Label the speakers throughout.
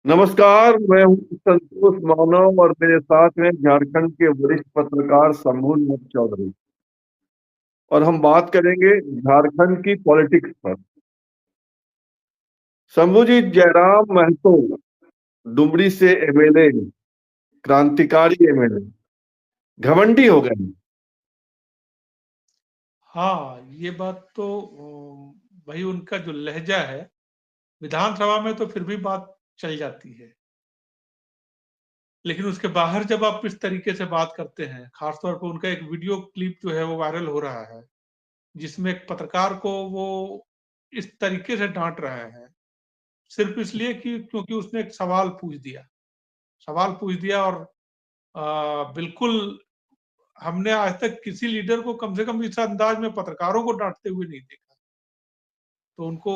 Speaker 1: नमस्कार, मैं हूँ संतोष मानव और मेरे साथ हैं झारखंड के वरिष्ठ पत्रकार शंभूनाथ चौधरी। और हम बात करेंगे झारखंड की पॉलिटिक्स पर। शंभू जी, जयराम महतो डुमरी से एमएलए, क्रांतिकारी एमएलए, घमंडी हो गए।
Speaker 2: हाँ, ये बात तो भाई उनका जो लहजा है विधानसभा में तो फिर भी बात चल जाती है, लेकिन उसके बाहर जब आप इस तरीके से बात करते हैं, खासतौर पर उनका एक वीडियो क्लिप जो है वो वायरल हो रहा है, जिसमें एक पत्रकार को वो इस तरीके से डांट रहे हैं, सिर्फ इसलिए कि क्योंकि उसने एक सवाल पूछ दिया और बिल्कुल हमने आज तक किसी लीडर को कम से कम इस अंदाज में पत्रकारों को डांटते हुए नहीं देखा। तो उनको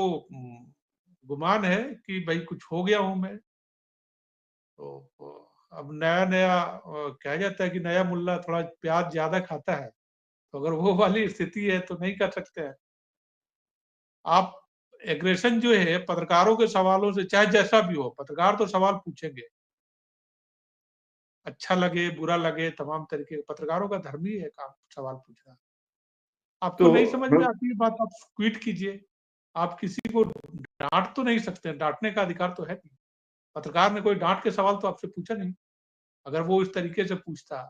Speaker 2: गुमान है कि भाई कुछ हो गया हूं मैं। तो अब नया नया कहा जाता है कि नया मुल्ला थोड़ा प्याज ज्यादा खाता है, तो अगर वो वाली स्थिति है तो नहीं कर सकते हैं आप। एग्रेशन जो है पत्रकारों के सवालों से, चाहे जैसा भी हो, पत्रकार तो सवाल पूछेंगे, अच्छा लगे बुरा लगे, तमाम तरीके के पत्रकारों का धर्म ही है काम सवाल पूछना। आपको
Speaker 1: तो
Speaker 2: नहीं समझ में आती है बात, आप ट्वीट कीजिए। आप किसी को डांट तो नहीं सकते, डांटने का अधिकार तो है नहीं। पत्रकार ने कोई डांट के सवाल तो आपसे पूछा नहीं। अगर वो इस तरीके से पूछता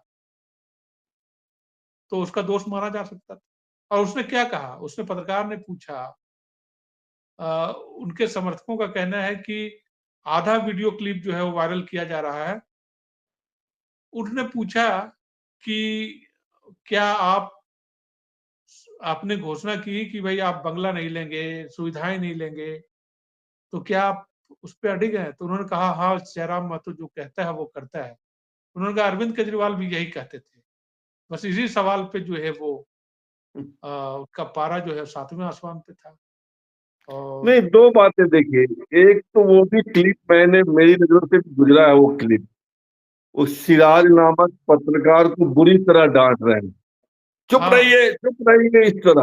Speaker 2: तो उसका दोष माना जा सकता था। और उसने क्या कहा, उसने पत्रकार ने पूछा, उनके समर्थकों का कहना है कि आधा वीडियो क्लिप जो है वो वायरल किया जा रहा है। उन्होंने पूछा कि क्या आपने घोषणा की कि भाई आप बंगला नहीं लेंगे, सुविधाएं नहीं लेंगे, तो क्या आप उस पर अडिग हैं? तो उन्होंने कहा हाँ, जयराम महतो जो कहता है वो करता है। उन्होंने कहा अरविंद केजरीवाल भी यही कहते थे। बस इसी सवाल पे जो है वो उसका पारा जो है 7वें आसमान पे था। और
Speaker 1: नहीं, दो बातें देखिए। एक तो वो भी क्लिप मैंने मेरी नजरों से गुजरा है। वो क्लिप उस सिराज नामक पत्रकार को बुरी तरह डांट रहे हैं,
Speaker 2: हाँ
Speaker 1: चुप रहिए इस तरह।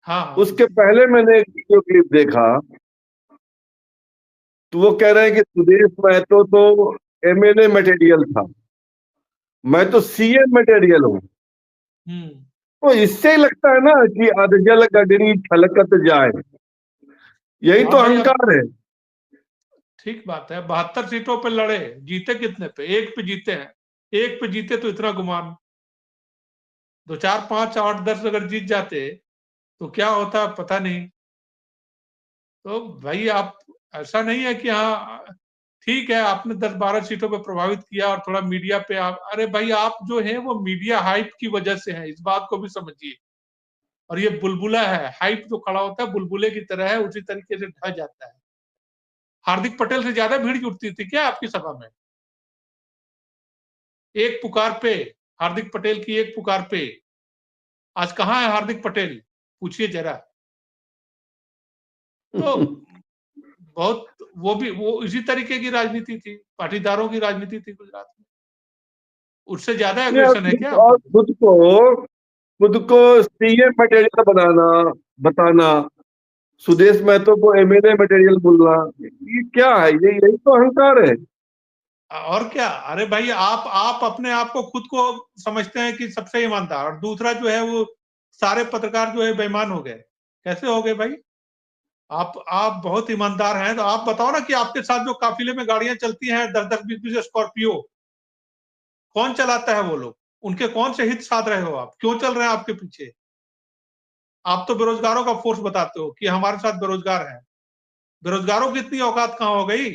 Speaker 2: हाँ हाँ,
Speaker 1: उसके पहले मैंने एक वीडियो क्लिप देखा, तो वो कह रहे हैं कि सुदेश महतो तो एमएलए मटेरियल था, मैं तो सीएम मटेरियल हूं।
Speaker 2: हम्म।
Speaker 1: तो इससे ही लगता है ना कि अधजल गगरी छलकत जाए। यही
Speaker 2: हाँ
Speaker 1: तो
Speaker 2: भाई, अब
Speaker 1: अहंकार है।
Speaker 2: ठीक बात है, 72 सीटों पे लड़े, जीते कितने पे? एक पे जीते हैं। एक पे जीते तो इतना गुमान, 2 4 5 8 10 अगर जीत जाते तो क्या होता पता नहीं। तो भाई आप, ऐसा नहीं है कि हाँ ठीक है आपने 10 12 सीटों पे प्रभावित किया और थोड़ा मीडिया पे आप, अरे भाई आप जो है वो मीडिया हाइप की वजह से है, इस बात को भी समझिए। और ये बुलबुला है, हाइप जो खड़ा होता है बुलबुले की तरह है, उसी तरीके से ढह जाता है। हार्दिक पटेल से ज्यादा भीड़ जुटती थी क्या आपकी सभा में? एक पुकार पे, हार्दिक पटेल की एक पुकार पे। आज कहाँ है हार्दिक पटेल, पूछिए जरा। तो बहुत, वो इसी तरीके की राजनीति थी, पाटीदारों की राजनीति थी गुजरात में। उससे ज्यादा
Speaker 1: नहीं,
Speaker 2: एग्रेशन है क्या
Speaker 1: और
Speaker 2: आपको?
Speaker 1: खुद को सीएम मटेरियल बनाना, बताना, सुदेश महतो को एमएलए मटेरियल बोलना, ये क्या है? ये यही तो अहंकार है।
Speaker 2: और क्या, अरे भाई आप अपने आप को खुद को समझते हैं कि सबसे ईमानदार, और दूसरा जो है वो सारे पत्रकार जो है बेईमान हो गए। कैसे हो गए भाई? आप बहुत ईमानदार हैं, तो आप बताओ ना कि आपके साथ जो काफिले में गाड़ियां चलती हैं 10 10 20 20 स्कॉर्पियो, कौन चलाता है वो लोग? उनके कौन से हित साध रहे हो आप? क्यों चल रहे हैं आपके पीछे? आप तो बेरोजगारों का फोर्स बताते हो कि हमारे साथ बेरोजगार है। बेरोजगारों की इतनी औकात कहां हो गई?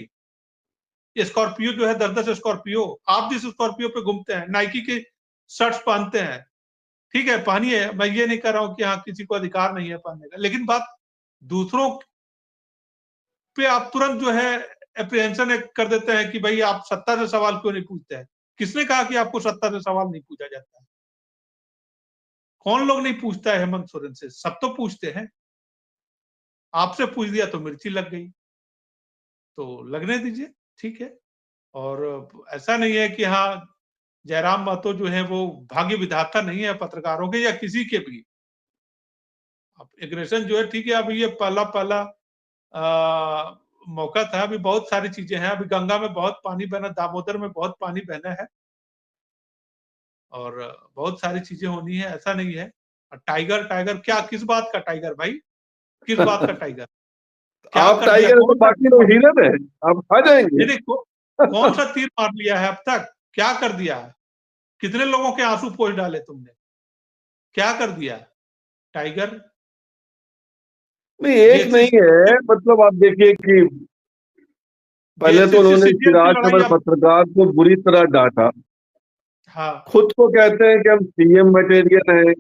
Speaker 2: स्कॉर्पियो जो है 10 10 स्कॉर्पियो, आप जिस स्कॉर्पियो पे घूमते हैं, नाइकी के शर्ट्स पहनते हैं, ठीक है पहनिए, मैं ये नहीं कर रहा हूं कि हाँ किसी को अधिकार नहीं है पहनने का, लेकिन बात दूसरों पे आप तुरंत जो है अप्रिहेंशन कर देते हैं कि भाई आप सत्ता से सवाल क्यों नहीं पूछते हैं। किसने कहा कि आपको सत्ता से सवाल नहीं पूछा जाता है? कौन लोग नहीं पूछता है हेमंत सोरेन से? सब तो पूछते हैं। आपसे पूछ दिया तो मिर्ची लग गई, तो लगने दीजिए, ठीक है। और ऐसा नहीं है कि हाँ जयराम महतो जो है वो भाग्य विधाता नहीं है पत्रकारों के या किसी के भी। अब एग्रेशन जो है ठीक है, अब ये पहला पहला मौका था। अभी बहुत सारी चीजें हैं, अभी गंगा में बहुत पानी बहना, दामोदर में बहुत पानी बहना है, और बहुत सारी चीजें होनी है, ऐसा नहीं है। टाइगर टाइगर क्या, किस बात का टाइगर भाई, किस बात का टाइगर, क्या
Speaker 1: आप
Speaker 2: कर दिया,
Speaker 1: टाइगर है तो
Speaker 2: कौन सा
Speaker 1: बाकी
Speaker 2: तीर
Speaker 1: लोग
Speaker 2: मार दिया?
Speaker 1: हिरन है, आप खा जाएंगे।
Speaker 2: नहीं नहीं, कौन सा तीर मार लिया है अब तक, क्या कर दिया, कितने लोगों के आंसू पोंछ डाले तुमने, क्या कर दिया टाइगर?
Speaker 1: नहीं,
Speaker 2: ये
Speaker 1: एक नहीं है,
Speaker 2: सीसीटीवी
Speaker 1: मतलब आप देखिए कि पहले तो
Speaker 2: जेएसएस
Speaker 1: उन्होंने
Speaker 2: सीजीएल की
Speaker 1: सिराज
Speaker 2: लड़ाई
Speaker 1: खबर
Speaker 2: अब।
Speaker 1: पत्रकार को बुरी तरह डांटा।
Speaker 2: हाँ
Speaker 1: खुद को कहते हैं कि हम सीएम मटेरियल हैं,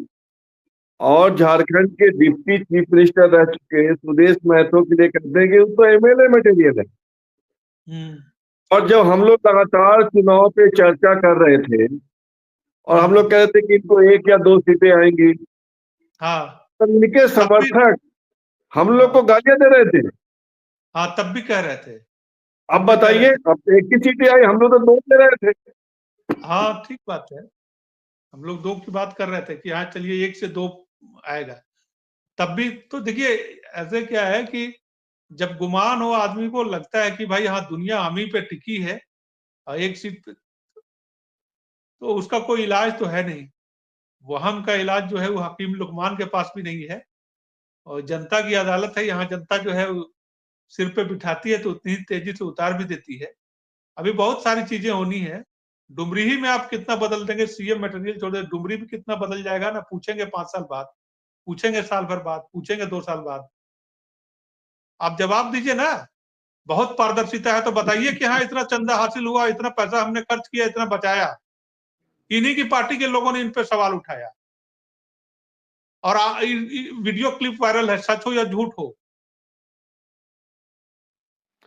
Speaker 1: और झारखंड के डिप्टी चीफ मिनिस्टर रह चुके सुदेश महतो के लिए कहते हैं कि वो तो एमएलए मटेरियल है।
Speaker 2: हम्म
Speaker 1: और जब हम लोग लगातार चुनाव पे चर्चा कर रहे थे, और हम लोग
Speaker 2: हम्म
Speaker 1: कह रहे थे कि इनको 1 या 2 सीटें आएंगी,
Speaker 2: हाँ
Speaker 1: तो इनके
Speaker 2: तब भी,
Speaker 1: समर्थक हम लोग को
Speaker 2: हाँ
Speaker 1: गालियां दे रहे थे।
Speaker 2: हाँ तब भी कह रहे थे,
Speaker 1: अब
Speaker 2: तब भी कह रहे
Speaker 1: बताइए,
Speaker 2: थे।
Speaker 1: अब 1 ही सीटें आई, हम लोग तो 2 दे रहे थे।
Speaker 2: हाँ ठीक बात है, हम लोग दो की बात कर रहे थे कि हाँ चलिए 1 से 2 आएगा। तब भी तो देखिए, ऐसे क्या है कि जब गुमान हो, आदमी को लगता है कि भाई हाँ दुनिया हम ही पे टिकी है, और 1 सीट पे, तो उसका कोई इलाज तो है नहीं। वहम का इलाज जो है वो हकीम लुकमान के पास भी नहीं है, और जनता की अदालत है, यहाँ जनता जो है वो सिर पे बिठाती है तो उतनी ही तेजी से उतार भी देती है। अभी बहुत सारी चीजें होनी है। डुमरी ही में आप कितना बदल देंगे, सीएम मटेरियल छोड़ दे, डुमरी भी कितना बदल जाएगा ना, पूछेंगे 5 साल बाद, पूछेंगे साल भर बाद, पूछेंगे 2 साल बाद। आप जवाब दीजिए ना, बहुत पारदर्शिता है तो बताइए कि हाँ इतना चंदा हासिल हुआ, इतना पैसा हमने खर्च किया, इतना बचाया। इन्हीं की पार्टी के लोगों ने इन पे सवाल उठाया, और वीडियो क्लिप वायरल है, सच हो या झूठ हो,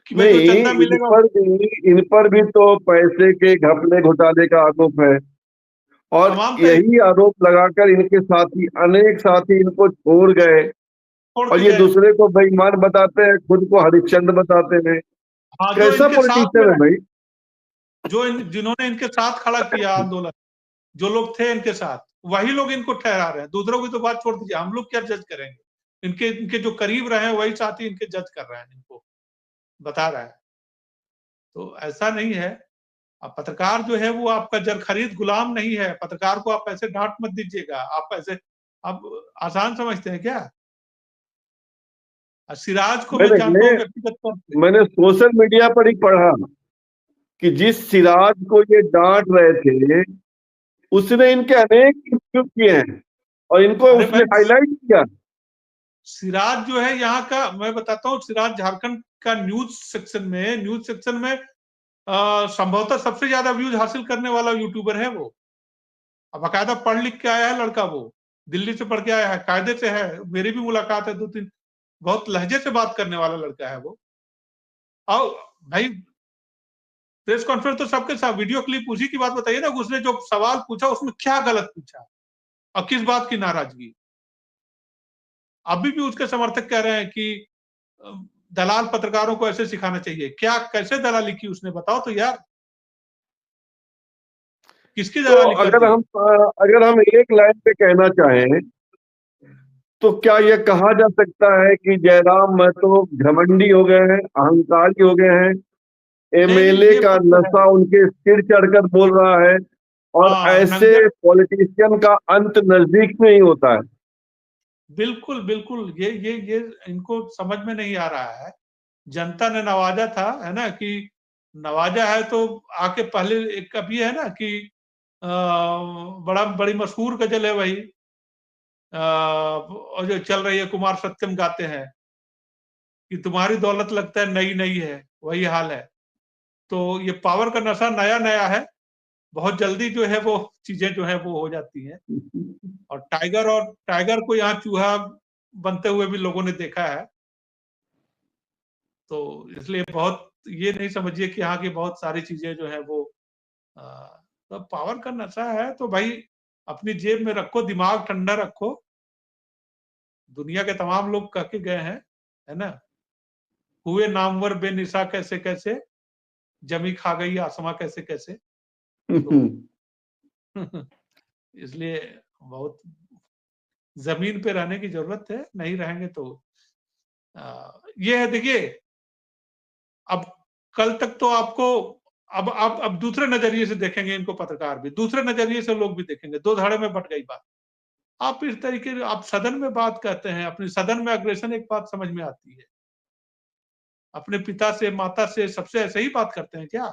Speaker 2: कि भाई जो
Speaker 1: नहीं,
Speaker 2: चंदा मिलेगा।
Speaker 1: इन पर भी तो पैसे के घपले घोटाले का आरोप है, और
Speaker 2: तमाम तरीके
Speaker 1: यही आरोप लगाकर इनके साथी, अनेक साथी इनको छोड़ गए,
Speaker 2: छोड़
Speaker 1: और
Speaker 2: के
Speaker 1: ये
Speaker 2: गए।
Speaker 1: दूसरे को बेईमान बताते हैं, खुद को हरिश्चंद्र बताते हैं।
Speaker 2: हाँ जो
Speaker 1: कैसा
Speaker 2: इनके साथ में
Speaker 1: पॉलिटिशियन है
Speaker 2: रहे,
Speaker 1: भाई?
Speaker 2: जिन्होंने इनके साथ खड़ा किया आंदोलन, जो लोग थे इनके साथ, वही लोग इनको ठहरा रहे हैं। दूसरों की तो बात छोड़ दीजिए, हम लोग क्या जज करेंगे, इनके इनके जो करीब रहे हैं वही साथी इनके जज कर रहे हैं, इनको बता रहा है। तो ऐसा नहीं है। अब पत्रकार जो है वो आपका जर खरीद गुलाम नहीं है, पत्रकार को आप ऐसे डांट मत दीजिएगा, आप ऐसे, आप आसान समझते हैं क्या? सिराज को मैं जानता
Speaker 1: मैंने
Speaker 2: हूँ व्यक्तिगत तौर पे।
Speaker 1: मैंने सोशल मीडिया पर ही पढ़ा कि जिस सिराज को ये डांट रहे थे, उसने इनके अनेक इंटरव्यू किए हैं, और इनको
Speaker 2: अरे
Speaker 1: उसने
Speaker 2: भाई,
Speaker 1: हाईलाइट किया।
Speaker 2: सिराज जो है यहाँ का, मैं बताता हूँ, सिराज झारखंड का न्यूज सेक्शन में संभवतः सबसे ज्यादा व्यूज हासिल करने वाला यूट्यूबर है वो। अब बाकायदा पढ़ लिख के आया है लड़का, वो दिल्ली से पढ़ के आया है, कायदे से है, मेरी भी मुलाकात है 2-3, बहुत लहजे से बात करने वाला लड़का है वो। और भाई प्रेस कॉन्फ्रेंस तो सबके साथ, वीडियो क्लिप उसी की बात बताइए ना, उसने जो सवाल पूछा उसमें क्या गलत पूछा और किस बात की नाराजगी। अभी भी उसके समर्थक कह रहे हैं कि दलाल पत्रकारों को ऐसे सिखाना चाहिए। क्या, कैसे दलाली की उसने, बताओ तो यार, किसकी
Speaker 1: तो
Speaker 2: दलाली कर दी?
Speaker 1: अगर हम एक लाइन पे कहना चाहें, तो क्या यह कहा जा सकता है कि जयराम महतो घमंडी हो गए हैं, अहंकारी हो गए हैं?
Speaker 2: नहीं नहीं,
Speaker 1: एमएलए
Speaker 2: ये
Speaker 1: का
Speaker 2: बात तो है।
Speaker 1: नशा उनके सिर चढ़कर बोल रहा है, और
Speaker 2: हाँ
Speaker 1: ऐसे
Speaker 2: नंगे,
Speaker 1: पॉलिटिशियन का अंत नजदीक में ही होता है।
Speaker 2: बिल्कुल बिल्कुल, ये इनको समझ में नहीं आ रहा है। जनता ने नवाजा था, है ना, कि नवाजा है तो आके पहले, एक अभी है ना कि बड़ा बड़ी मशहूर गजल है वही, और जो चल रही है, कुमार सत्यम गाते हैं कि तुम्हारी दौलत लगता है नई नई है, वही हाल है। तो ये पावर का नशा नया नया है, बहुत जल्दी जो है वो चीजें जो है वो हो जाती हैं। और टाइगर को यहाँ चूहा बनते हुए भी लोगों ने देखा है। तो इसलिए बहुत ये नहीं समझिए कि यहाँ की बहुत सारी चीजें जो है वो तो पावर का नशा है तो भाई अपनी जेब में रखो, दिमाग ठंडा रखो। दुनिया के तमाम लोग कह के गए हैं, है ना, हुए नामवर बेनिशा कैसे कैसे, जमी खा गई आसमां कैसे कैसे। तो इसलिए बहुत जमीन पे रहने की जरूरत है, नहीं रहेंगे तो ये है देखिए, अब कल तक तो आपको अब दूसरे नजरिए से देखेंगे इनको, पत्रकार भी दूसरे नजरिए से लोग भी देखेंगे, दो धाड़े में बट गई बात। आप इस तरीके आप सदन में बात कहते हैं, अपने सदन में अग्रेशन, एक बात समझ में आती है, अपने पिता से माता से सबसे ऐसे ही बात करते हैं क्या?